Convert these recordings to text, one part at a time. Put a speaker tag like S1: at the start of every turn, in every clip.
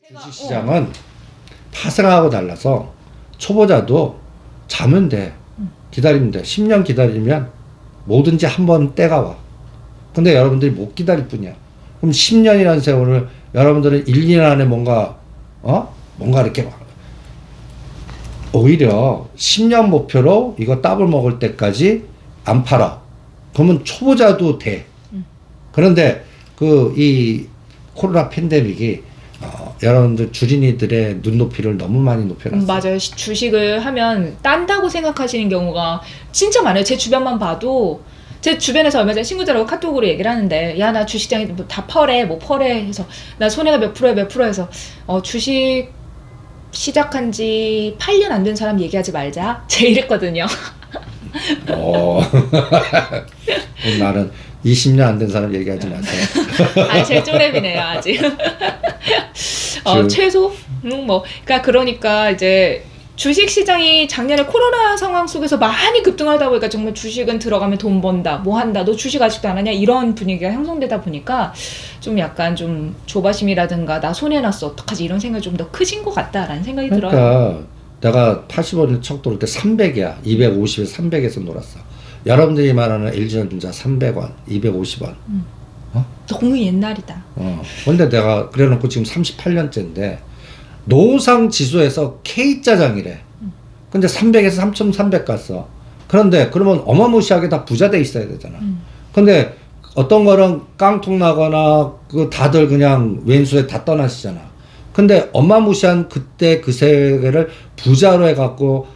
S1: 주식시장은 파생하고 달라서 초보자도 자면 돼. 기다리면 돼. 10년 기다리면 뭐든지 한번 때가 와. 근데 여러분들이 못 기다릴 뿐이야. 그럼 10년이라는 세월을 여러분들은 1, 2년 안에 뭔가 이렇게 막 오히려 10년 목표로 이거 따블 먹을 때까지 안 팔아. 그러면 초보자도 돼. 그런데 이 코로나 팬데믹이 여러분들 주린이들의 눈높이를 너무 많이 높여놨어요.
S2: 맞아요. 주식을 하면 딴다고 생각하시는 경우가 진짜 많아요. 제 주변만 봐도 제 주변에서 얼마 전에 친구들하고 카톡으로 얘기를 하는데 야 나 주식장에 뭐 다 퍼래 뭐 퍼래 해서 나 손해가 몇 프로 해서 주식 시작한 지 8년 안 된 사람 얘기하지 말자. 제 이랬거든요.
S1: 나는 20년 안 된 사람 얘기하지 마세요.
S2: 제 쪼렙이네요 아직. 최소? 그러니까 이제 주식 시장이 작년에 코로나 상황 속에서 많이 급등하다 보니까 정말 주식은 들어가면 돈 번다, 뭐 한다, 너 주식 아직도 안 하냐 이런 분위기가 형성되다 보니까 좀 약간 좀 조바심이라든가 나 손해났어 어떡하지 이런 생각이 좀 더 크신 것 같다라는 생각이 들어요.
S1: 그러니까 내가 80원을 척 돌을 때 300이야. 250에서 300에서 놀았어. 여러분들이 말하는 LG전자 300원, 250원.
S2: 너무 옛날이다.
S1: 근데 내가 그래놓고 지금 38년째인데 노상 지수에서 K자장이래. 근데 300에서 3,300 갔어. 그런데 그러면 어마무시하게 다 부자 돼 있어야 되잖아. 근데 어떤 거는 깡통 나거나 다들 그냥 왼수에 다 떠나시잖아. 근데 어마무시한 그때 그 세계를 부자로 해갖고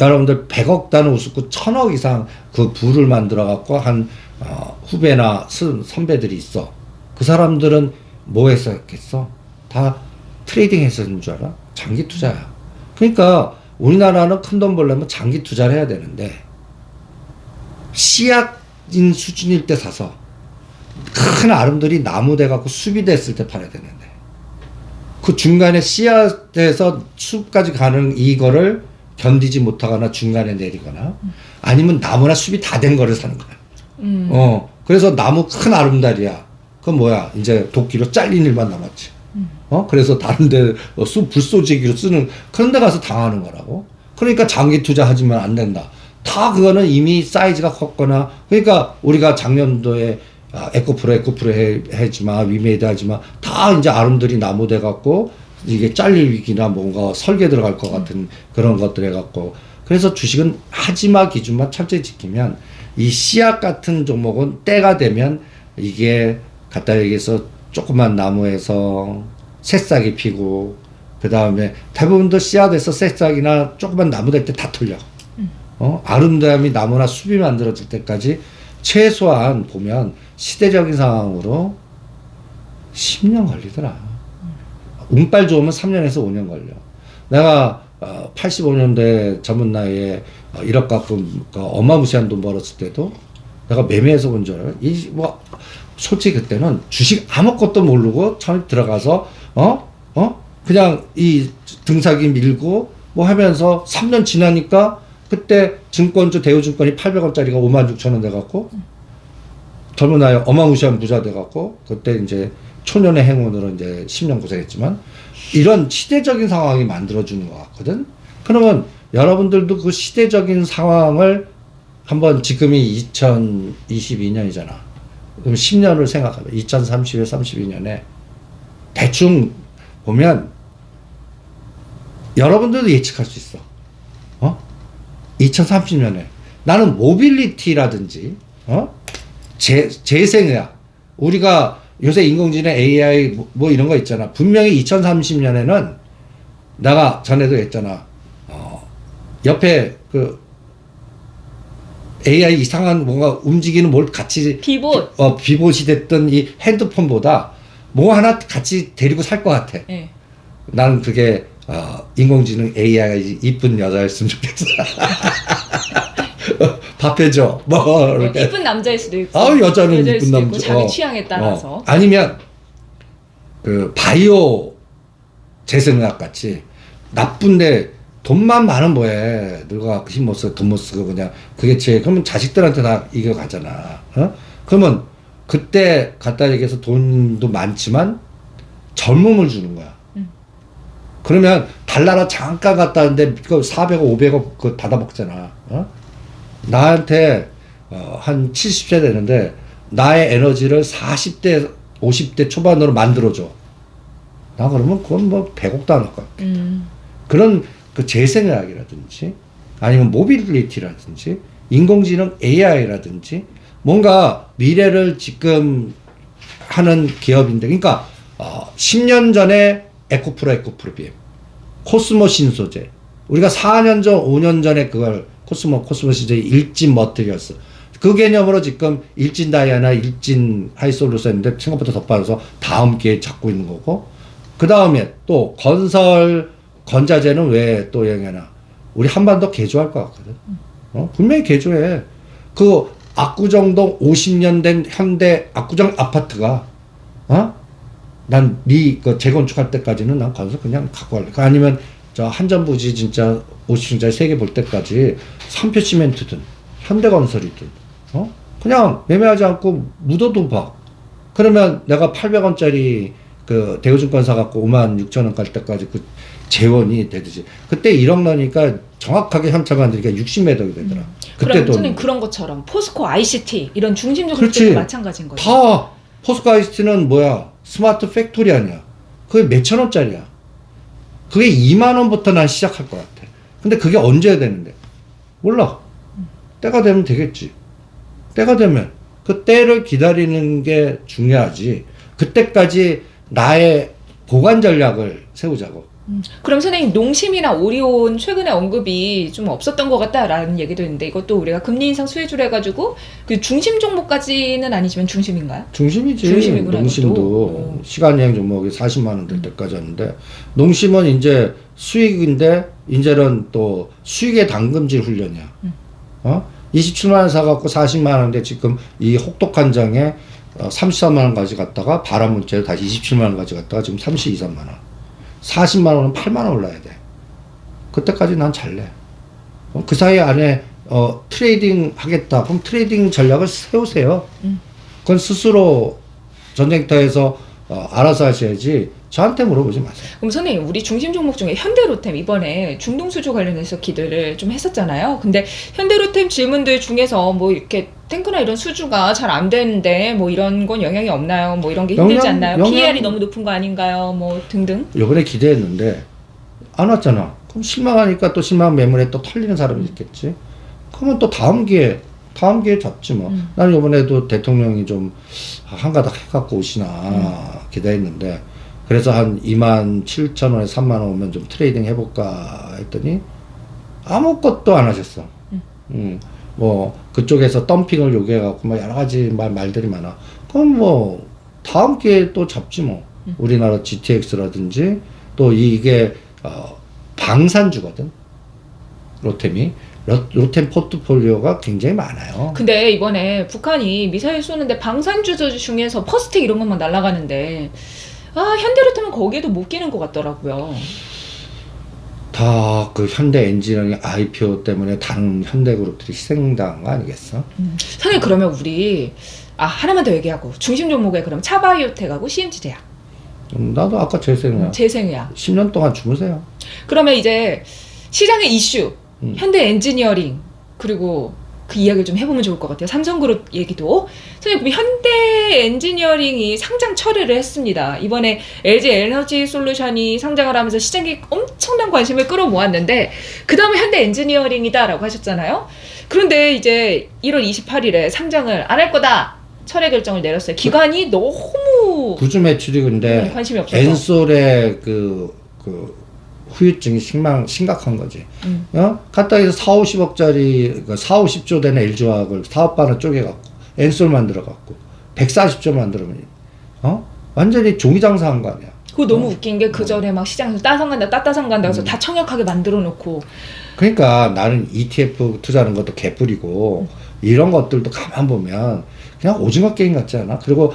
S1: 여러분들 100억 단위 우습고 1000억 이상 그 부를 만들어갖고 한 후배나 선배들이 있어. 그 사람들은 뭐 했었겠어? 다 트레이딩 했었는 줄 알아? 장기 투자야. 그러니까 우리나라는 큰 돈 벌려면 장기 투자를 해야 되는데 씨앗인 수준일 때 사서 큰 아름들이 나무 돼갖고 숲이 됐을 때 팔아야 되는데 그 중간에 씨앗에서 숲까지 가는 이거를 견디지 못하거나 중간에 내리거나 아니면 나무나 숲이 다 된 거를 사는 거야. 그래서 나무 큰 아름다리야. 그건 뭐야? 이제 도끼로 잘린 일만 남았지. 그래서 다른데 숲 불쏘지기로 쓰는 그런 데 가서 당하는 거라고. 그러니까 장기 투자하지만 안 된다. 다 그거는 이미 사이즈가 컸거나 그러니까 우리가 작년도에 에코프로 해지마 위메이드 하지마 다 이제 아름들이 나무 돼갖고 이게 잘릴 위기나 뭔가 설계 들어갈 것 같은 그런 것들 해갖고 그래서 주식은 하지마 기준만 철저히 지키면 이 씨앗 같은 종목은 때가 되면 이게 갖다 얘기해서 조그만 나무에서 새싹이 피고 그 다음에 대부분도 씨앗에서 새싹이나 조그만 나무 될 때 다 털려. 아름다움이 나무나 숲이 만들어질 때까지 최소한 보면 시대적인 상황으로 10년 걸리더라. 운빨 좋으면 3년에서 5년 걸려. 내가 85년대 젊은 나이에 1억 갖고 어마무시한 돈 벌었을 때도 내가 매매해서 본 줄 알아요. 솔직히 그때는 주식 아무것도 모르고 처음 들어가서 그냥 이 등사기 밀고 뭐 하면서 3년 지나니까 그때 증권주 대우증권이 800원짜리가 56,000원 돼갖고 젊은 나이에 어마무시한 부자 돼갖고 그때 이제 초년의 행운으로 이제 10년 고생했지만 이런 시대적인 상황이 만들어주는 것 같거든. 그러면 여러분들도 그 시대적인 상황을 한번 지금이 2022년이잖아. 그럼 10년을 생각하면 2030에 32년에 대충 보면 여러분들도 예측할 수 있어. 2030년에 나는 모빌리티라든지 재생의학 우리가 요새 인공지능 AI 뭐 이런 거 있잖아. 분명히 2030년에는 내가 전에도 했잖아. 옆에 그 AI 이상한 뭔가 움직이는 뭘 같이 비봇이 됐던 이 핸드폰보다 뭐 하나 같이 데리고 살 것 같아.
S2: 네.
S1: 나는 그게 인공지능 AI가 이쁜 여자였으면 좋겠어. 밥 해줘. 이렇게.
S2: 이쁜 남자일 수도 있고.
S1: 여자는 이쁜 남자.
S2: 자기 취향에 따라서.
S1: 아니면 그 바이오 재생의학 같이 나쁜데 돈만 많으면 뭐해. 늙어갖고 힘 못 쓰고 돈 못 쓰고 그냥 그게 그러면 자식들한테 다 이겨가잖아. 그러면 그때 갖다 얘기해서 돈도 많지만 젊음을 주는 거야. 그러면 달나라 잠깐 갔다 왔는데 그 400억, 500억 그 받아 먹잖아. 어? 나한테 한 70세 되는데 나의 에너지를 40대, 50대 초반으로 만들어줘. 나 그러면 그건 뭐 100억도 안 할 거야. 그런 그 재생의학이라든지 아니면 모빌리티라든지 인공지능 AI라든지 뭔가 미래를 지금 하는 기업인데, 그러니까 10년 전에 에코프로 BM, 코스모 신소재, 우리가 4년 전, 5년 전에 그걸 코스모 신소재 일진 머티리얼스 그 개념으로 지금 일진 다이아나 일진 하이솔루션인데 생각보다 더 빠져서 다음 기회에 잡고 있는 거고, 그 다음에 또 건자재는 왜 또 영향하나? 우리 한반도 개조할 것 같거든. 분명히 개조해. 그 압구정동 50년 된 현대 압구정 아파트가 난 그 재건축할 때까지는 난 거기서 그냥 갖고 갈래. 아니면 저 한전부지 진짜 50층짜리 3개 볼 때까지 삼표 시멘트든 현대건설이든 그냥 매매하지 않고 묻어도 봐. 그러면 내가 800원짜리 그 대우증권 사갖고 56,000원 갈 때까지 그 재원이 되듯이 그때 1억 넣으니까 정확하게 현찰 만드니까 60매덕이 되더라.
S2: 그럼
S1: 그때도
S2: 선생님 그런 것처럼 포스코 ICT 이런 중심적
S1: 그렇지.
S2: 것들도 마찬가지인 거죠.
S1: 다 포스코 ICT는 뭐야? 스마트 팩토리 아니야. 그게 몇천 원짜리야. 그게 2만 원부터 난 시작할 것 같아. 근데 그게 언제 되는데? 몰라. 때가 되면 되겠지. 때가 되면 그 때를 기다리는 게 중요하지. 그때까지 나의 보관 전략을 세우자고.
S2: 그럼 선생님 농심이나 오리온 최근에 언급이 좀 없었던 것 같다라는 얘기도 있는데 이것도 우리가 금리 인상 수혜주를 해가지고 그 중심 종목까지는 아니지만 중심인가요?
S1: 중심이지.
S2: 중심이구나,
S1: 농심도
S2: 이것도.
S1: 시간여행 종목이 40만 원 될 때까지 하는데 농심은 이제 수익인데 이제는 또 수익의 당금질 훈련이야. 27만 원 사갖고 40만 원인데 지금 이 혹독한 장에 33만 원 가져갔다가 바람문자로 다시 27만 원 가져갔다가 지금 32, 3만 원. 40만 원은 8만 원 올라야 돼. 그때까지 난 잘래. 그 사이 안에 트레이딩 하겠다. 그럼 트레이딩 전략을 세우세요. 그건 스스로 전쟁터에서 알아서 하셔야지 저한테 물어보지 마세요.
S2: 그럼 선생님 우리 중심 종목 중에 현대로템 이번에 중동수주 관련해서 기대를 좀 했었잖아요. 근데 현대로템 질문들 중에서 뭐 이렇게 탱크나 이런 수주가 잘 안 되는데 뭐 이런 건 영향이 없나요? 뭐 이런 게 힘들지 않나요? PER이 너무 높은 거 아닌가요? 뭐 등등.
S1: 요번에 기대했는데 안 왔잖아. 그럼 실망하니까 또 실망 매물에 또 털리는 사람이 있겠지. 그러면 또 다음 기회에 잡지 뭐. 나는 요번에도 대통령이 좀 한가닥 해갖고 오시나 기대했는데 그래서 한 27,000원에 3만 원 오면 좀 트레이딩 해볼까 했더니 아무것도 안 하셨어. 뭐 그쪽에서 덤핑을 요구해갖고 뭐 여러 가지 말들이 많아. 그럼 뭐 다음 기회에 또 잡지 뭐. 우리나라 GTX라든지 또 이게 방산주거든. 로템이. 로템 포트폴리오가 굉장히 많아요.
S2: 근데 이번에 북한이 미사일 쏘는데 방산주 중에서 퍼스텍 이런 것만 날아가는데 현대로템은 거기에도 못 끼는 것 같더라고요.
S1: 다 그 현대 엔지니어링 IPO 때문에 다른 현대그룹들이 희생당한 거 아니겠어?
S2: 선생님 그러면 우리 하나만 더 얘기하고 중심 종목에 그럼 차바이오텍하고 CMG제약.
S1: 나도 아까 재생의학.
S2: 재생의학.
S1: 10년 동안 주무세요.
S2: 그러면 이제 시장의 이슈, 현대 엔지니어링 그리고 그 이야기를 좀 해보면 좋을 것 같아요. 삼성그룹 얘기도. 선생님, 현대 엔지니어링이 상장 철회를 했습니다. 이번에 LG 에너지 솔루션이 상장을 하면서 시장이 엄청난 관심을 끌어모았는데 그 다음에 현대 엔지니어링이다라고 하셨잖아요. 그런데 이제 1월 28일에 상장을 안 할 거다. 철회 결정을 내렸어요. 기관이 너무
S1: 구주 매출이 근데
S2: 관심이 없어서.
S1: 엔솔의 그 후유증이 심각한 거지. 카타에서 4, 50억짜리, 4, 50조 되는 LG화학을 사업반을 쪼개갖고, 엔솔 만들어갖고, 140조 만들어면, 완전히 종이 장사한 거 아니야.
S2: 그거 너무 웃긴 게 그 전에 막 시장에서 따상간다 그래서 다 청약하게 만들어 놓고.
S1: 그러니까 나는 ETF 투자하는 것도 개뿔이고, 이런 것들도 가만 보면, 그냥 오징어 게임 같지 않아? 그리고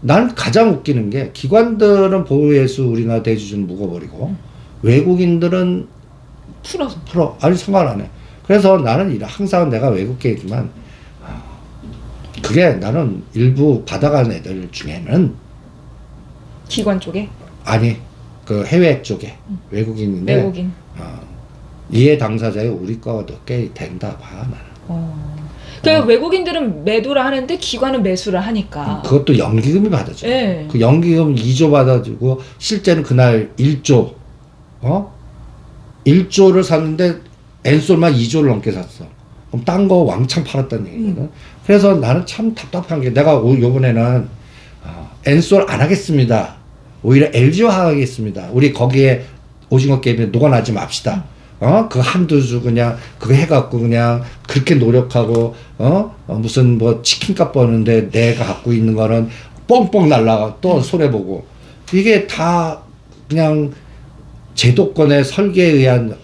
S1: 난 가장 웃기는 게, 기관들은 보유예수 우리나라 대주주는 묵어버리고, 외국인들은 풀어. 아니 상관 안 해. 그래서 나는 항상 내가 외국계 얘기지만 그게 나는 일부 받아간 애들 중에는
S2: 기관 쪽에?
S1: 아니 그 해외 쪽에 외국인인데
S2: 외국인.
S1: 이해 당사자의 우리 거도 꽤 된다 봐 나는.
S2: 그 외국인들은 매도를 하는데 기관은 매수를 하니까.
S1: 그것도 연기금이 받아줘.
S2: 예.
S1: 그 연기금 2조 받아주고 실제는 그날 1조 1조를 샀는데 엔솔만 2조를 넘게 샀어. 그럼 딴 거 왕창 팔았다는 얘기거든. 그래서 나는 참 답답한 게 내가 요번에는 엔솔 안 하겠습니다. 오히려 LG화 하겠습니다. 우리 거기에 오징어 게임에 녹아나지 맙시다. 그 한두 주 그냥 그거 해갖고 그냥 그렇게 노력하고 무슨 뭐 치킨값 버는데 내가 갖고 있는 거는 뻥뻥 날라가 또 손해보고 이게 다 그냥 제도권의 설계에 의한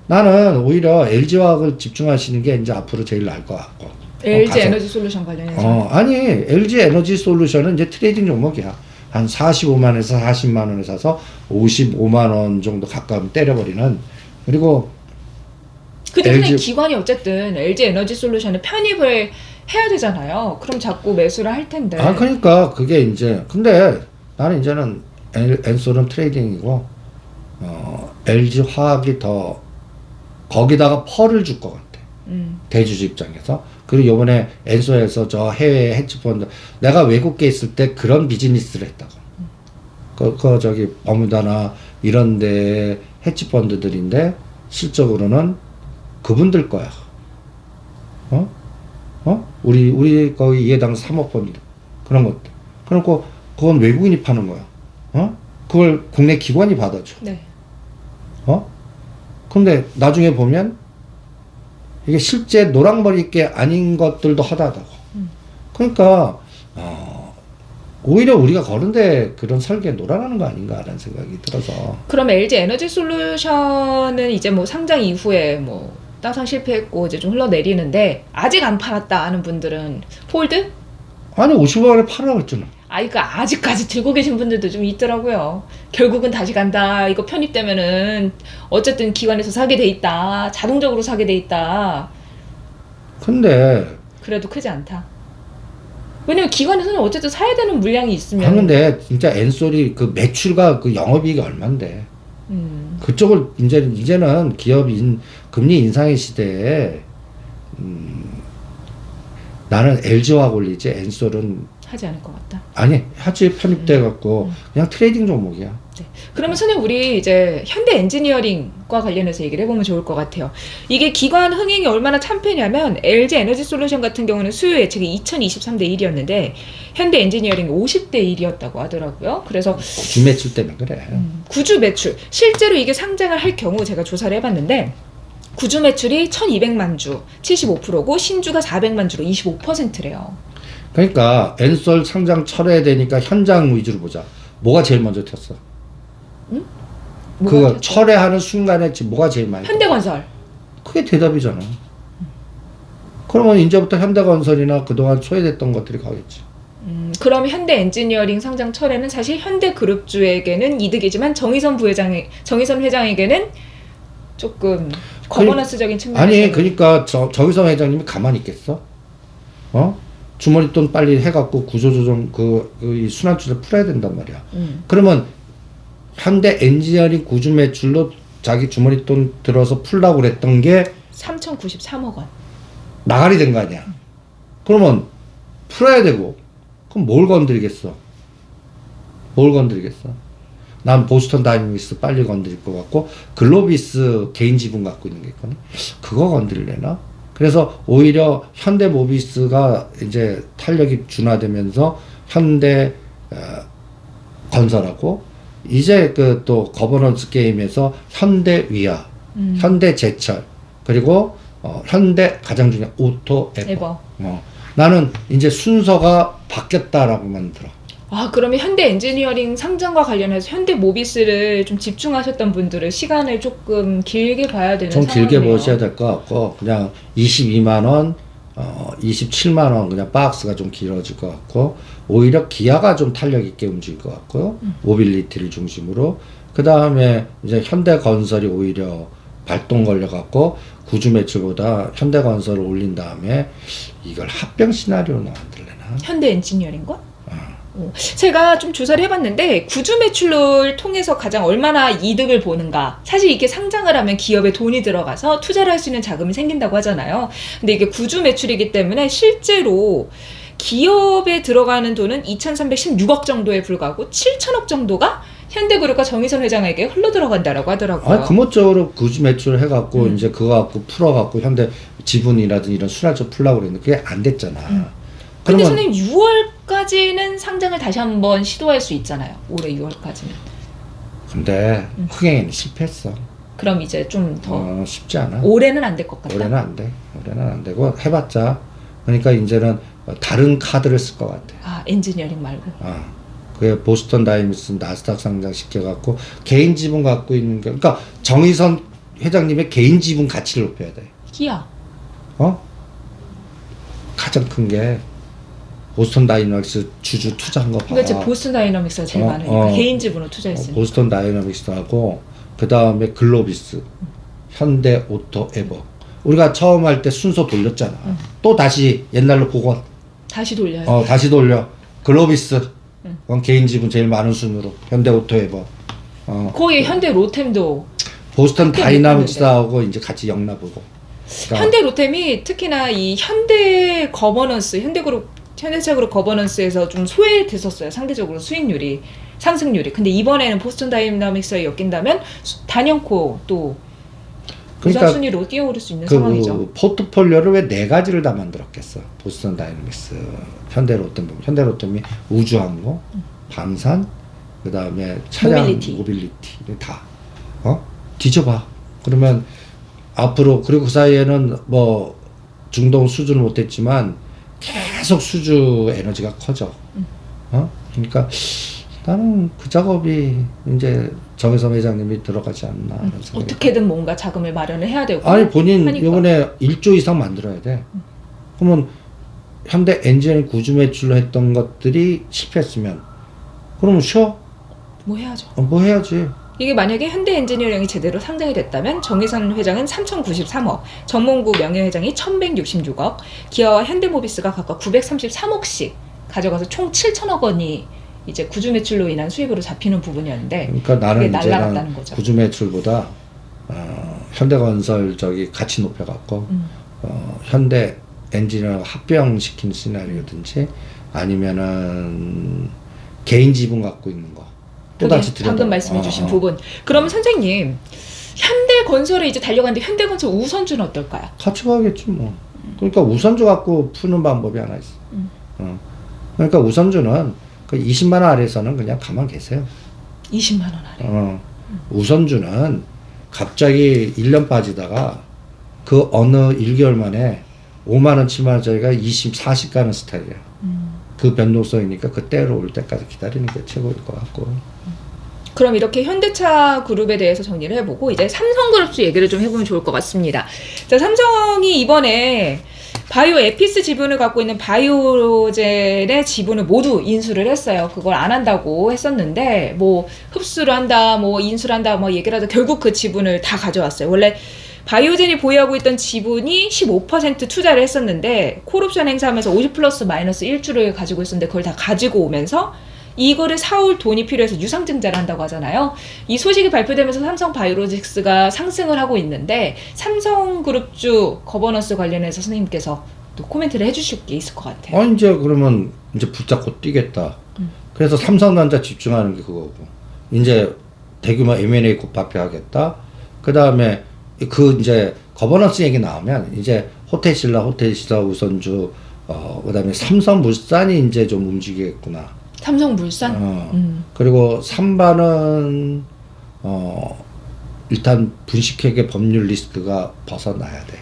S1: 나는 오히려 LG화학을 집중하시는 게 이제 앞으로 제일 나을 것 같고
S2: LG 에너지 솔루션 관련해서.
S1: 아니 LG 에너지 솔루션은 이제 트레이딩 종목이야. 한 45만에서 40만 원에 사서 55만 원 정도 가까운 때려버리는. 그리고
S2: 근데 기관이 어쨌든 LG 에너지 솔루션에 편입을 해야 되잖아요. 그럼 자꾸 매수를 할 텐데.
S1: 그러니까 그게 이제 근데 나는 이제는 엔솔은 트레이딩이고 LG 화학이 더 거기다가 펄을 줄 것 같아. 대주주 입장에서. 그리고 요번에 엔솔에서 저 해외 헤지펀드 내가 외국에 있을 때 그런 비즈니스를 했다고. 그 저기 버뮤다나 이런데 헤지펀드들인데 실적으로는 그분들 거야. 우리 거기 이해당 3억 펀드 그런 것들. 그리고 그건 외국인이 파는 거야. 그걸 국내 기관이 받아줘.
S2: 네.
S1: 근데 나중에 보면 이게 실제 노랑머리 게 아닌 것들도 허다하다고. 그러니까 오히려 우리가 거는데 그런 설계에 놀아나는 거 아닌가라는 생각이 들어서.
S2: 그럼 LG 에너지 솔루션은 이제 뭐 상장 이후에 뭐 따상 실패했고 이제 좀 흘러내리는데 아직 안 팔았다 하는 분들은 홀드?
S1: 아니 50원에 팔으라고 했잖아.
S2: 그러니까 아직까지 들고 계신 분들도 좀 있더라고요. 결국은 다시 간다. 이거 편입되면은 어쨌든 기관에서 사게 돼 있다. 자동적으로 사게 돼 있다.
S1: 근데
S2: 그래도 크지 않다. 왜냐면 기관에서는 어쨌든 사야 되는 물량이 있으면.
S1: 하는데 진짜 엔솔이 그 매출과 그 영업이익이 얼만데. 그쪽을 이제는 기업 금리 인상의 시대에 나는 LG화학 올리지 엔솔은
S2: 하지 않을 것 같다.
S1: 아니 하지 편입돼 갖고 그냥 트레이딩 종목이야.
S2: 네. 그러면 선생님 우리 이제 현대 엔지니어링과 관련해서 얘기를 해보면 좋을 것 같아요. 이게 기관 흥행이 얼마나 참패냐면 LG 에너지 솔루션 같은 경우는 수요 예측이 2023대 1이었는데 현대 엔지니어링이 50대 1이었다고 하더라고요. 그래서
S1: 구주 매출 때문에 그래.
S2: 구주 매출 실제로 이게 상장을 할 경우 제가 조사를 해봤는데 구주 매출이 1200만 주 75%고 신주가 400만 주로 25%래요.
S1: 그러니까 엔솔 상장 철회되니까 현장 위주로 보자. 뭐가 제일 먼저 튀었어? 그거 철회하는 순간에 지금 뭐가 제일 많이?
S2: 현대건설.
S1: 그게 대답이잖아. 그러면 이제부터 현대건설이나 그동안 소외됐던 것들이 가겠지.
S2: 그럼 현대 엔지니어링 상장 철회는 사실 현대그룹주에게는 이득이지만 정의선 회장에게는 조금 거버넌스적인 측면에서.
S1: 아니 그러니까 정의선 회장님이 가만히 있겠어? 주머니 돈 빨리 해갖고 구조조정 이 순환추를 풀어야 된단 말이야. 그러면 현대 엔지니어링 구주 매출로 자기 주머니 돈 들어서 풀라고 그랬던 게
S2: 3,093억 원.
S1: 나가리 된 거 아니야. 그러면 풀어야 되고 그럼 뭘 건드리겠어? 난 보스턴 다이내믹스 빨리 건드릴 것 같고 글로비스 개인 지분 갖고 있는 게 있거든. 그거 건드리려나? 그래서 오히려 현대모비스가 이제 탄력이 준화되면서 현대 건설하고 이제 그 또 거버넌스 게임에서 현대위아, 현대제철 그리고 현대 가장 중요한 오토 에버. 나는 이제 순서가 바뀌었다라고만 들어.
S2: 그러면 현대 엔지니어링 상장과 관련해서 현대 모비스를 좀 집중하셨던 분들은 시간을 조금 길게 봐야 되는
S1: 좀
S2: 상황이네요.
S1: 길게 보셔야 될 것 같고 그냥 22만 원, 27만 원 그냥 박스가 좀 길어질 것 같고 오히려 기아가 좀 탄력 있게 움직일 것 같고요. 모빌리티를 중심으로 그 다음에 이제 현대건설이 오히려 발동 걸려 갖고 구주 매출보다 현대건설을 올린 다음에 이걸 합병 시나리오로 만들려나?
S2: 현대 엔지니어링과? 제가 좀 조사를 해봤는데 구주 매출을 통해서 가장 얼마나 이득을 보는가. 사실 이게 상장을 하면 기업에 돈이 들어가서 투자를 할 수 있는 자금이 생긴다고 하잖아요. 근데 이게 구주 매출이기 때문에 실제로 기업에 들어가는 돈은 2,316억 정도에 불과하고 7천억 정도가 현대그룹과 정의선 회장에게 흘러 들어간다라고 하더라고요.
S1: 아니, 금호적으로 구주 매출을 해갖고 이제 그거 갖고 풀어갖고 현대 지분이라든지 이런 순환적 풀라고 그랬는데 그게 안 됐잖아.
S2: 근데
S1: 그러면
S2: 선생님 6월까지는 상장을 다시 한번 시도할 수 있잖아요. 올해 6월까지는.
S1: 근데 흥행에는 실패했어.
S2: 그럼 이제 좀 더
S1: 쉽지 않아.
S2: 올해는 안 될 것 같다.
S1: 올해는 안 돼. 올해는 안 되고 해봤자 그러니까 이제는 다른 카드를 쓸 것 같아.
S2: 아, 엔지니어링 말고.
S1: 그게 보스턴 다이너믹스 나스닥 상장 시켜갖고 개인 지분 갖고 있는 게 그러니까 정의선 회장님의 개인 지분 가치를 높여야 돼.
S2: 기아.
S1: 가장 큰 게 보스턴 다이너믹스 주주 투자한 거 봐.
S2: 그러니까 이제 보스턴 다이너믹스가 제일 많으니까 개인 지분으로 투자했으니까.
S1: 보스턴 다이너믹스하고 그 다음에 글로비스, 현대 오토 에버. 우리가 처음 할 때 순서 돌렸잖아. 또 다시 옛날로 복원.
S2: 다시 돌려요.
S1: 다시 돌려. 글로비스. 개인 지분 제일 많은 순으로. 현대 오토 에버.
S2: 거기 현대 로템도.
S1: 보스턴 다이나믹스하고 이제 같이 영납하고. 그러니까
S2: 현대 로템이 특히나 이 현대 거버넌스, 현대차그룹 거버넌스에서 좀 소외됐었어요. 상대적으로 수익률이, 상승률이. 근데 이번에는 보스턴 다이나믹스에 엮인다면 단연코 또 우선순위로 뛰어오를 수 있는 상황이죠.
S1: 포트폴리오를 왜 네 가지를 다 만들었겠어? 보스턴 다이나믹스, 현대 롯데, 현대 롯데미 우주항공, 방산, 그 다음에 차량 모빌리티를 다 뒤져봐. 그러면 앞으로 그리고 그 사이에는 뭐 중동 수준을 못했지만 계속 수주 에너지가 커져. 그러니까 나는 그 작업이 이제 정의선 회장님이 들어가지 않나.
S2: 어떻게든 뭔가 자금을 마련을 해야 되고.
S1: 아니 본인
S2: 하니까.
S1: 이번에 1조 이상 만들어야 돼. 그러면 현대 엔지니어링 구주 매출로 했던 것들이 실패했으면 그러면 쉬어?
S2: 뭐 해야죠.
S1: 뭐 해야지.
S2: 이게 만약에 현대 엔지니어링이 제대로 상장이 됐다면 정의선 회장은 3,093억, 정몽구 명예회장이 1,166억, 기아와 현대모비스가 각각 933억씩 가져가서 총 7천억 원이 이제 구주 매출로 인한 수입으로 잡히는 부분이었는데
S1: 그러니까 나는
S2: 날라갔다는
S1: 이제는
S2: 거죠.
S1: 구주 매출보다 현대건설 가치 높여갖고 현대 엔지니어 합병시킨 시나리오든지 아니면은 개인 지분 갖고 있는 거 또다시 들여다.
S2: 방금 말씀해주신 부분. 그럼 선생님 현대건설에 이제 달려가는데 현대건설 우선주는 어떨까요?
S1: 같이 가겠지 뭐. 그러니까 우선주 갖고 푸는 방법이 하나 있어. 그러니까 우선주는 그 20만 원 아래에서는 그냥 가만 계세요.
S2: 20만 원 아래.
S1: 우선주는 갑자기 1년 빠지다가 그 어느 1개월 만에 5만 원, 7만 원짜리가 20, 40 가는 스타일이야. 그 변동성이니까 그때로 올 때까지 기다리는 게 최고일 것 같고.
S2: 그럼 이렇게 현대차 그룹에 대해서 정리를 해보고 이제 삼성그룹주 얘기를 좀 해보면 좋을 것 같습니다. 자, 삼성이 이번에 바이오 에피스 지분을 갖고 있는 바이오젠의 지분을 모두 인수를 했어요. 그걸 안 한다고 했었는데 뭐 흡수를 한다, 뭐 인수를 한다, 뭐 얘기를 하다 결국 그 지분을 다 가져왔어요. 원래 바이오젠이 보유하고 있던 지분이 15% 투자를 했었는데 콜옵션 행사하면서 50 플러스 마이너스 1주를 가지고 있었는데 그걸 다 가지고 오면서 이거를 사올 돈이 필요해서 유상증자를 한다고 하잖아요. 이 소식이 발표되면서 삼성바이오로직스가 상승을 하고 있는데 삼성그룹주 거버넌스 관련해서 선생님께서 또 코멘트를 해주실 게 있을 것 같아요.
S1: 이제 그러면 이제 붙잡고 뛰겠다. 그래서 삼성전자 집중하는 게 그거고. 이제 대규모 M&A 곧 발표하겠다. 그 다음에 그 이제 거버넌스 얘기 나오면 이제 호텔신라, 호텔시사 우선주, 그 다음에 삼성물산이 이제 좀 움직이겠구나.
S2: 삼성물산?
S1: 그리고 3반은 일단 분식회계 법률 리스크가 벗어나야 돼.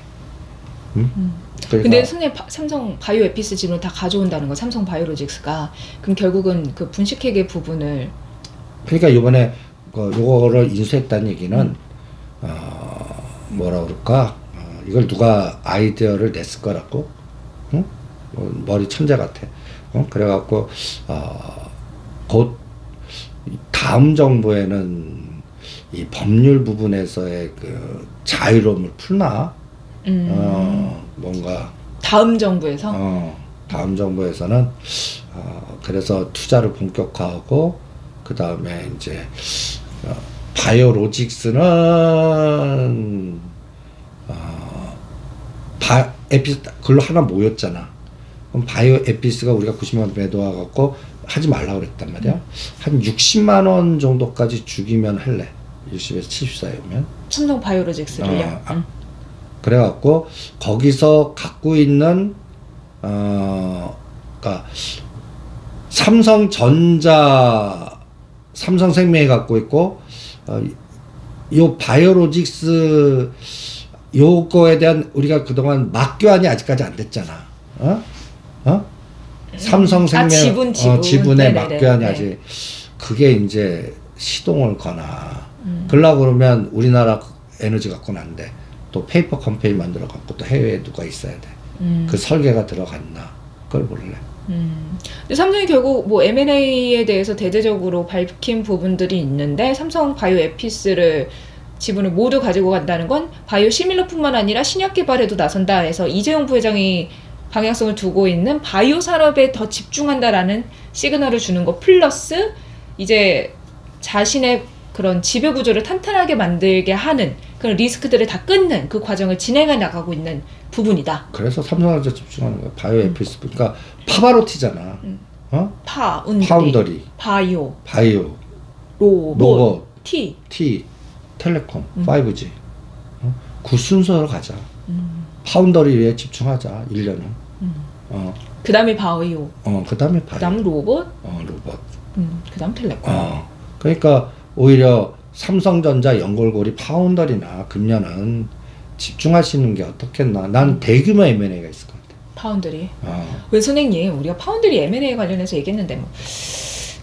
S2: 근데 선생님 삼성 바이오 에피스 지분을 다 가져온다는 거 삼성 바이오로직스가 그럼 결국은 그 분식회계 부분을
S1: 그러니까 이번에 요거를 인수했다는 얘기는 뭐라 그럴까 이걸 누가 아이디어를 냈을 거라고 머리 천재 같아. 그래갖고 곧 다음 정부에는 이 법률 부분에서의 그 자유로움을 풀나 뭔가
S2: 다음 정부에서
S1: 다음 정부에서는 그래서 투자를 본격화하고 그 다음에 이제 바이오로직스는 그걸로 하나 모였잖아. 그럼 바이오 에피스가 우리가 90만 원 매도하 갖고 하지 말라 그랬단 말이야. 한 60만 원 정도까지 죽이면 할래. 60에서 70 사이면.
S2: 삼성 바이오로직스를요.
S1: 그래갖고 거기서 갖고 있는 그러니까 삼성생명이 갖고 있고 요 바이오로직스 요거에 대한 우리가 그동안 막교환이 아직까지 안 됐잖아. 삼성생명 지분의 막교환이 아직 그게 이제 시동을 거나 그러려고 그러면 우리나라 에너지 갖고는 안 돼. 또 페이퍼 컴퍼니 만들어 갖고 또 해외에 누가 있어야 돼. 그 설계가 들어갔나 그걸 몰래.
S2: 근데 삼성이 결국 뭐 M&A에 대해서 대대적으로 밝힌 부분들이 있는데 삼성 바이오 에피스를 지분을 모두 가지고 간다는 건 바이오 시밀러뿐만 아니라 신약 개발에도 나선다 해서 이재용 부회장이 방향성을 두고 있는 바이오 산업에 더 집중한다라는 시그널을 주는 거 플러스 이제 자신의 그런 지배 구조를 탄탄하게 만들게 하는 그런 리스크들을 다 끊는 그 과정을 진행해 나가고 있는 부분이다.
S1: 그래서 삼성전자 집중하는 거야. 바이오 에피스. 그러니까 파바로티잖아. 파운더리.
S2: 바이오.
S1: 로봇.
S2: T.
S1: 텔레콤. 5G. 그 순서로 가자. 파운더리에 집중하자. 1년은.
S2: 그 다음에 바이오.
S1: 그 다음에 바이오.
S2: 그 다음 로봇.
S1: 로봇.
S2: 그 다음 텔레콤.
S1: 그러니까 오히려 삼성전자 연골고리 파운더리나 금년은 집중하시는 게 어떻겠나. 난 대규모 M&A가 있을 것 같아.
S2: 파운드리. 왜 선생님 우리가 파운드리 M&A 관련해서 얘기했는데 뭐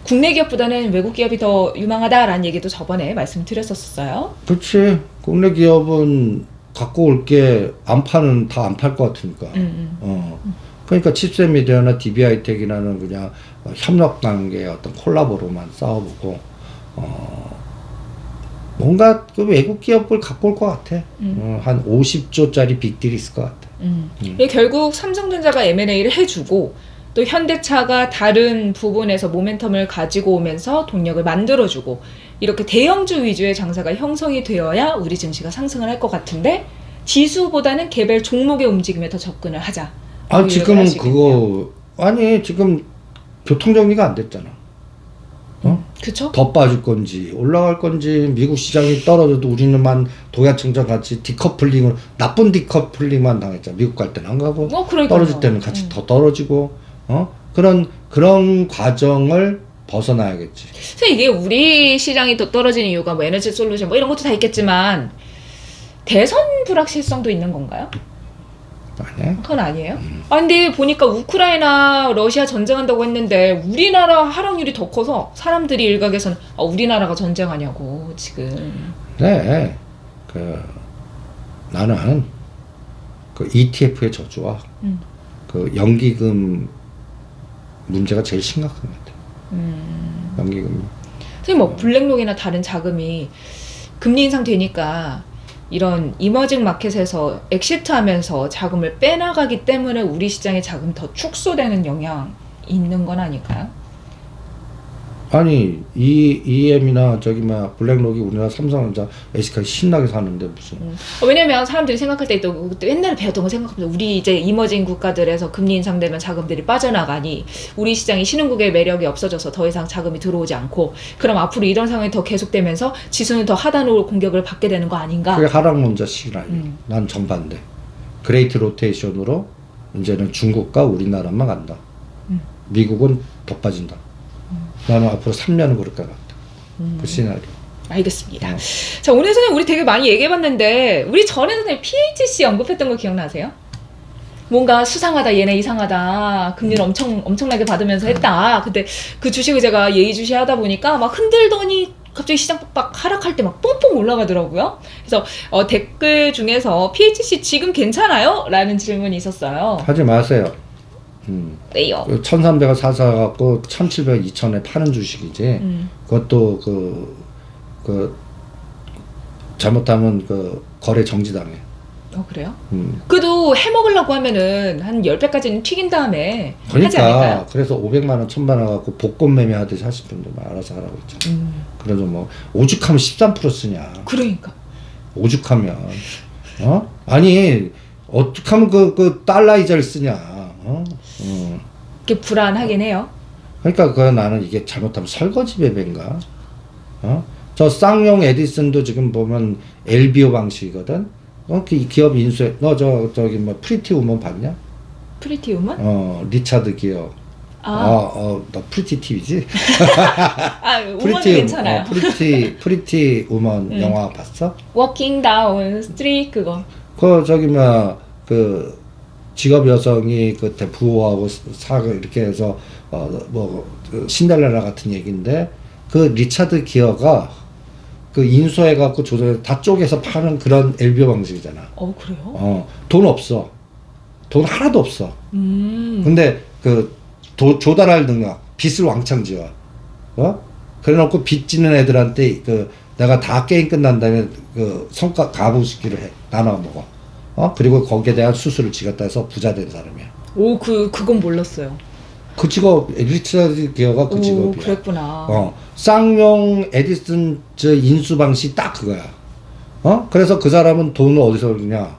S2: 국내 기업보다는 외국 기업이 더 유망하다라는 얘기도 저번에 말씀드렸었어요.
S1: 그렇지. 국내 기업은 갖고 올 게 안 파는 다 안 팔 것 같으니까. 그러니까 칩셋미디어나 DB하이텍이라는 그냥 협력 관계의 어떤 콜라보로만 싸워보고 뭔가 그 외국 기업을 갖고 올 것 같아. 한 50조짜리 빅딜이 있을 것 같아.
S2: 결국 삼성전자가 M&A를 해주고 또 현대차가 다른 부분에서 모멘텀을 가지고 오면서 동력을 만들어주고 이렇게 대형주 위주의 장사가 형성이 되어야 우리 증시가 상승을 할 것 같은데 지수보다는 개별 종목의 움직임에 더 접근을 하자.
S1: 지금은 그거 지금 교통정리가 안 됐잖아.
S2: 그쵸?
S1: 더 빠질 건지 올라갈 건지 미국 시장이 떨어져도 우리는만 동양증자 같이 디커플링을 나쁜 디커플링만 당했잖아. 미국 갈 때는 안 가고 떨어질 때는 같이 더 떨어지고 그런 과정을 벗어나야겠지.
S2: 그래서 이게 우리 시장이 더 떨어지는 이유가 뭐 에너지 솔루션 뭐 이런 것도 다 있겠지만 대선 불확실성도 있는 건가요?
S1: 아니야.
S2: 그건 아니에요? 근데 보니까 우크라이나 러시아 전쟁한다고 했는데 우리나라 하락률이 더 커서 사람들이 일각에서는 우리나라가 전쟁하냐고 지금.
S1: 네. 나는 그 ETF의 저주와 그 연기금 문제가 제일 심각한 것 같아요. 연기금.
S2: 선생님 뭐 블랙록이나 다른 자금이 금리 인상 되니까 이런 이머징 마켓에서 엑시트하면서 자금을 빼나가기 때문에 우리 시장의 자금이 더 축소되는 영향이 있는 건 아닐까요?
S1: 아니 EM이나 블랙록이 우리나라 삼성전자 SK가 신나게 사는데 무슨
S2: 왜냐면 사람들이 생각할 때 또 옛날에 배웠던 거 생각하면 우리 이제 이머징 국가들에서 금리 인상되면 자금들이 빠져나가니 우리 시장이 신흥국의 매력이 없어져서 더 이상 자금이 들어오지 않고 그럼 앞으로 이런 상황이 더 계속되면서 지수는 더 하단으로 공격을 받게 되는 거 아닌가?
S1: 그게 하락론자 시그널. 난 정반대. 그레이트 로테이션으로 이제는 중국과 우리나라만 간다. 미국은 더 빠진다. 나는 앞으로 3년은 그럴 것 같아. 그 시나리오.
S2: 알겠습니다. 자, 오늘 선생님 우리 되게 많이 얘기해봤는데 우리 전에 선생님 PHC 언급했던 거 기억나세요? 뭔가 수상하다, 얘네 이상하다, 금리를 엄청나게 받으면서 했다. 근데 그 주식을 제가 예의주시하다 보니까 막 흔들더니 갑자기 시장 빡 하락할 때 막 뽕뽕 올라가더라고요. 그래서 댓글 중에서 PHC 지금 괜찮아요? 라는 질문이 있었어요.
S1: 하지 마세요.
S2: 왜요?
S1: 1300원 사갖고 1700원, 2000에 파는 주식이지. 그것도 잘못하면 거래 정지당해.
S2: 그래요? 그래도 해먹으려고 하면은 한 10배까지는 튀긴 다음에 하지
S1: 그러니까
S2: 않을까요?
S1: 그래서 500만 원, 1000만 원 갖고 복권 매매하듯이 하실 분들 알아서 하라고 했잖아. 그래도 뭐 오죽하면 13% 쓰냐.
S2: 그러니까.
S1: 오죽하면 아니 어떡하면 그 달러 이자를 쓰냐.
S2: 그게 불안하긴 해요.
S1: 그러니까 그 나는 이게 잘못하면 설거지 배배인가. 저 쌍용 에디슨도 지금 보면 LBO 방식이거든. 그 기업 인수해. 너 저기 뭐 프리티 우먼 봤냐?
S2: 프리티 우먼?
S1: 리차드 기어. 너 프리티 TV지?
S2: 우먼은 괜찮아요.
S1: 프리티 우먼 영화 봤어?
S2: 워킹 다운 스트리트 그거.
S1: 그 저기 그 직업 여성이 그때 부호하고 이렇게 해서 그 신데렐라 같은 얘기인데 그 리차드 기어가 그 인수해갖고 조선에 다 쪼개서 파는 그런 LBO 방식이잖아.
S2: 그래요?
S1: 돈 없어. 돈 하나도 없어. 근데 그 조달할 능력, 빚을 왕창 지어. 그래 놓고 빚 지는 애들한테 그 내가 다 게임 끝난 다음에 그 성과 가부시키를 해. 나눠 먹어. 그리고 거기에 대한 수수를 지겠다 해서 부자 된 사람이야.
S2: 그건 몰랐어요.
S1: 그 직업, 리차드 기어가 그 직업이야.
S2: 그랬구나.
S1: 쌍용 에디슨 저 인수 방식 딱 그거야. 그래서 그 사람은 돈을 어디서 얻느냐.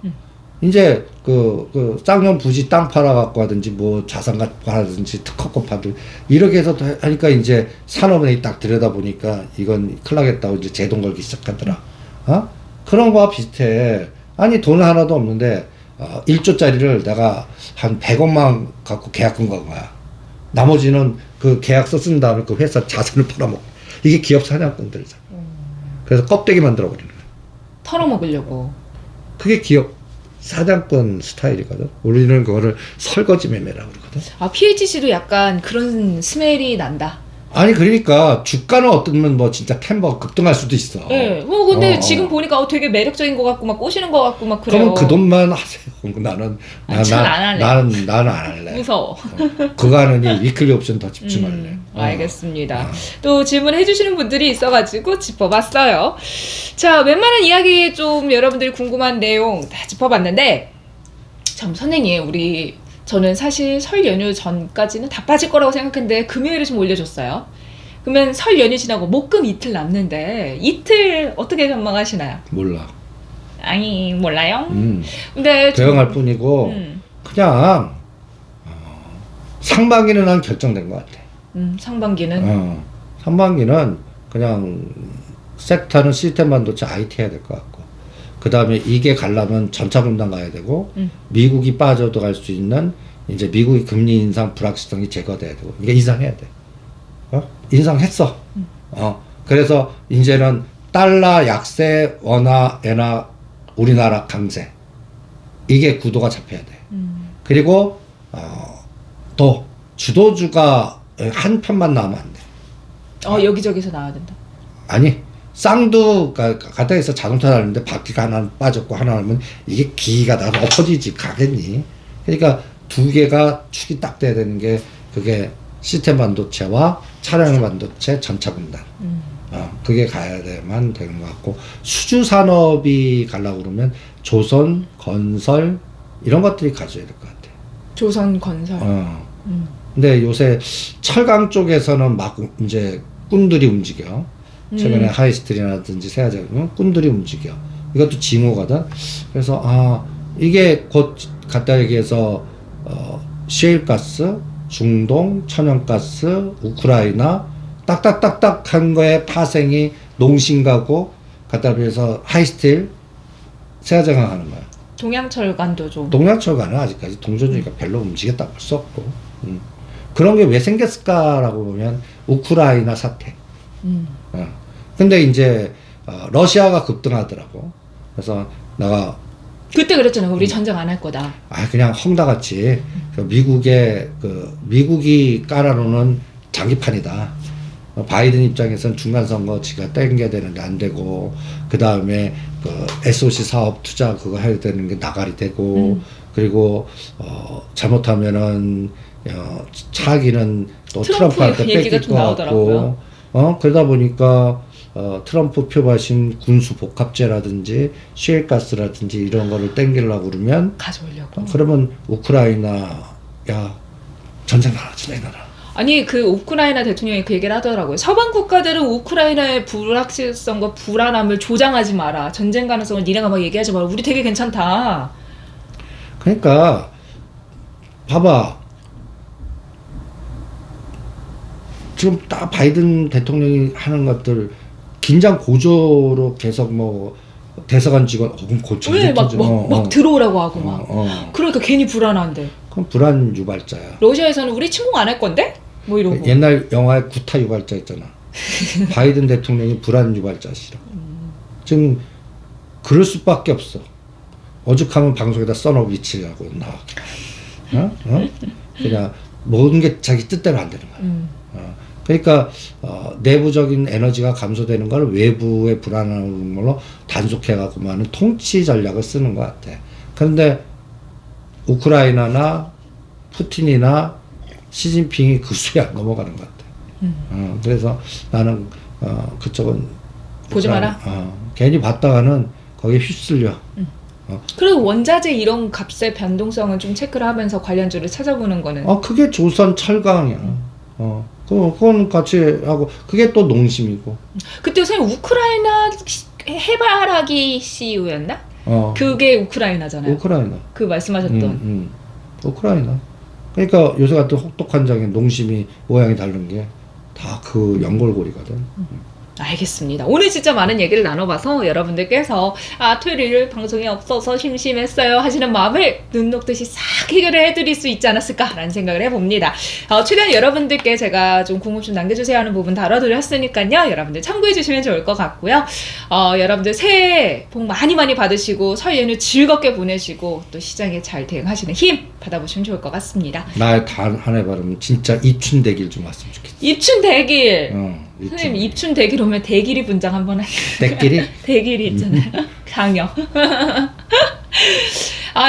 S1: 이제 그 쌍용 부지 땅 팔아갖고 하든지 뭐 자산 팔아든지 특허권 팔든 이렇게 해서 하니까 이제 산업은행이 딱 들여다보니까 이건 큰일 나겠다고 이제 제동 걸기 시작하더라. 그런 거와 비슷해. 아니 돈 하나도 없는데 1조짜리를 내가 한 100억만 갖고 계약금 건 거야. 나머지는 그 계약서 쓴 다음에 그 회사 자산을 팔아먹고. 이게 기업 사냥꾼들이잖아. 그래서 껍데기 만들어버리는 거야.
S2: 털어먹으려고.
S1: 그게 기업 사냥꾼 스타일이거든. 우리는 그거를 설거지 매매라고 그러거든.
S2: PHC도 약간 그런 스멜이 난다.
S1: 아니 그러니까 주가는 어쩌면 뭐 진짜 템버 급등할 수도 있어.
S2: 네. 근데 지금 보니까 되게 매력적인 것 같고 막 꼬시는 것 같고 막 그래요.
S1: 그러면 그 돈만 하세요. 나는 나는 안 할래.
S2: 무서워.
S1: 그거 하느니 위클리 옵션 더 집중할래.
S2: 알겠습니다. 또 질문해 주시는 분들이 있어가지고 짚어봤어요. 자, 웬만한 이야기 좀 여러분들이 궁금한 내용 다 짚어봤는데, 참 선생님 저는 사실 설 연휴 전까지는 다 빠질 거라고 생각했는데 금요일에 좀 올려줬어요. 그러면 설 연휴 지나고 목금 이틀 남는데 이틀 어떻게 전망하시나요?
S1: 몰라.
S2: 아니 몰라요. 근데
S1: 대응할 뿐이고 그냥 상반기는 난 결정된 것 같아.
S2: 상반기는
S1: 상반기는 그냥 섹터는 시스템 반도체 IT 해야 될 것 같고, 그 다음에 이게 가려면 전차 분단 가야 되고, 미국이 빠져도 갈 수 있는 이제 미국의 금리 인상 불확실성이 제거돼야 되고, 이게 인상해야 돼. 인상했어. 그래서 이제는 달러 약세, 원화, 엔화, 우리나라 강세. 이게 구도가 잡혀야 돼. 그리고 또 주도주가 한 편만 나오면 안 돼.
S2: 여기저기서 나와야 된다.
S1: 아니, 쌍도 가다에서 자동차 다니는데 바퀴가 하나 빠졌고 하나 하면 이게 기가 다 엎어지지 가겠니? 그러니까 두 개가 축이 딱 돼야 되는 게 그게 시스템 반도체와 차량 반도체 전차 분단. 그게 가야만 되는 것 같고, 수주 산업이 가려고 그러면 조선, 건설 이런 것들이 가져야 될 것 같아.
S2: 조선 건설.
S1: 근데 요새 철강 쪽에서는 막 이제 꾼들이 움직여. 최근에 하이스트리라든지 세아제는 꾼들이 움직여. 이것도 징후거든. 그래서 이게 곧 갖다 얘기해서 셰일가스, 중동, 천연가스, 우크라이나 딱딱딱딱 한 거에 파생이 농신가고 갖다 비해서 하이스틸 세아제강 하는 거야.
S2: 동양철간도 좀.
S1: 동양철간은 아직까지 동전주의가 별로 움직였다고 할 수 없고. 그런 게 왜 생겼을까라고 보면 우크라이나 사태. 근데 이제 러시아가 급등하더라고. 그래서 내가
S2: 그때 그랬잖아요. 우리 전쟁 안 할 거다.
S1: 그냥 헝다같이 미국이 깔아놓는 장기판이다. 바이든 입장에서는 중간선거 지가 땡겨야 되는데 안 되고, 그 다음에 SOC 사업 투자 그거 해야 되는 게 나가리 되고, 그리고 잘못하면은 차기는 또 트럼프한테 뺏길 것 같고, 그러다 보니까 트럼프 표바신 군수 복합제라든지 셰일가스라든지 이런 거를 땡기려고 그러면
S2: 가져오려고.
S1: 그러면 우크라이나 야 전쟁 나라지 내놔라.
S2: 아니 그 우크라이나 대통령이 그 얘기를 하더라고요. 서방 국가들은 우크라이나의 불확실성과 불안함을 조장하지 마라. 전쟁 가능성을 니네가 막 얘기하지 마라. 우리 되게 괜찮다.
S1: 그러니까 봐봐. 지금 딱 바이든 대통령이 하는 것들 긴장 고조로 계속 뭐 대사관 직원 그럼 고쳐.
S2: 막 들어오라고 하고 막. 그러니까 괜히 불안한데.
S1: 그럼 불안 유발자야.
S2: 러시아에서는 우리 침공 안 할 건데? 뭐 이러고.
S1: 옛날 영화에 구타 유발자 있잖아. 바이든 대통령이 불안 유발자시라. 지금 그럴 수밖에 없어. 오죽하면 방송에다 써놓기치라고 나. 그냥 모든 게 자기 뜻대로 안 되는 거야. 그러니까 내부적인 에너지가 감소되는 걸 외부의 불안함으로 단속해갖고 많은 통치 전략을 쓰는 것 같아. 그런데 우크라이나나 푸틴이나 시진핑이 그 수에 안 넘어가는 것 같아. 그래서 나는 그쪽은
S2: 보지 마라.
S1: 괜히 봤다가는 거기에 휩쓸려.
S2: 그리고 원자재 이런 값의 변동성은 좀 체크를 하면서 관련주를 찾아보는 거는.
S1: 그게 조선 철강이야. 그건 같이 하고 그게 또 농심이고.
S2: 그때 선생님 우크라이나 해바라기 CEO였나? 그게 우크라이나잖아요.
S1: 우크라이나.
S2: 그 말씀하셨던.
S1: 우크라이나. 그러니까 요새 같은 혹독한장에 농심이 모양이 다른 게 다 그 연골고리거든.
S2: 알겠습니다. 오늘 진짜 많은 얘기를 나눠봐서 여러분들께서 토요일 방송이 없어서 심심했어요 하시는 마음을 눈 녹듯이 싹 해결을 해드릴 수 있지 않았을까라는 생각을 해봅니다. 최대한 여러분들께 제가 좀 궁금증 남겨주세요 하는 부분 다뤄드렸으니까요. 여러분들 참고해주시면 좋을 것 같고요. 여러분들 새해 복 많이 많이 받으시고 설 연휴 즐겁게 보내시고 또 시장에 잘 대응하시는 힘 받아보시면 좋을 것 같습니다.
S1: 나의 단 한 해 바르면 진짜 입춘대길 좀 왔으면 좋겠어.
S2: 입춘대길.
S1: 입춘.
S2: 선생님 입춘대길 오면 대길이 분장 한번 하세요.
S1: 대길이?
S2: 대길이 있잖아요. 강요.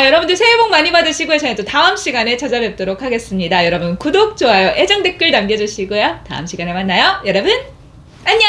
S2: 여러분들 새해 복 많이 받으시고요. 저희 또 다음 시간에 찾아뵙도록 하겠습니다. 여러분 구독, 좋아요, 애정 댓글 남겨주시고요. 다음 시간에 만나요. 여러분 안녕.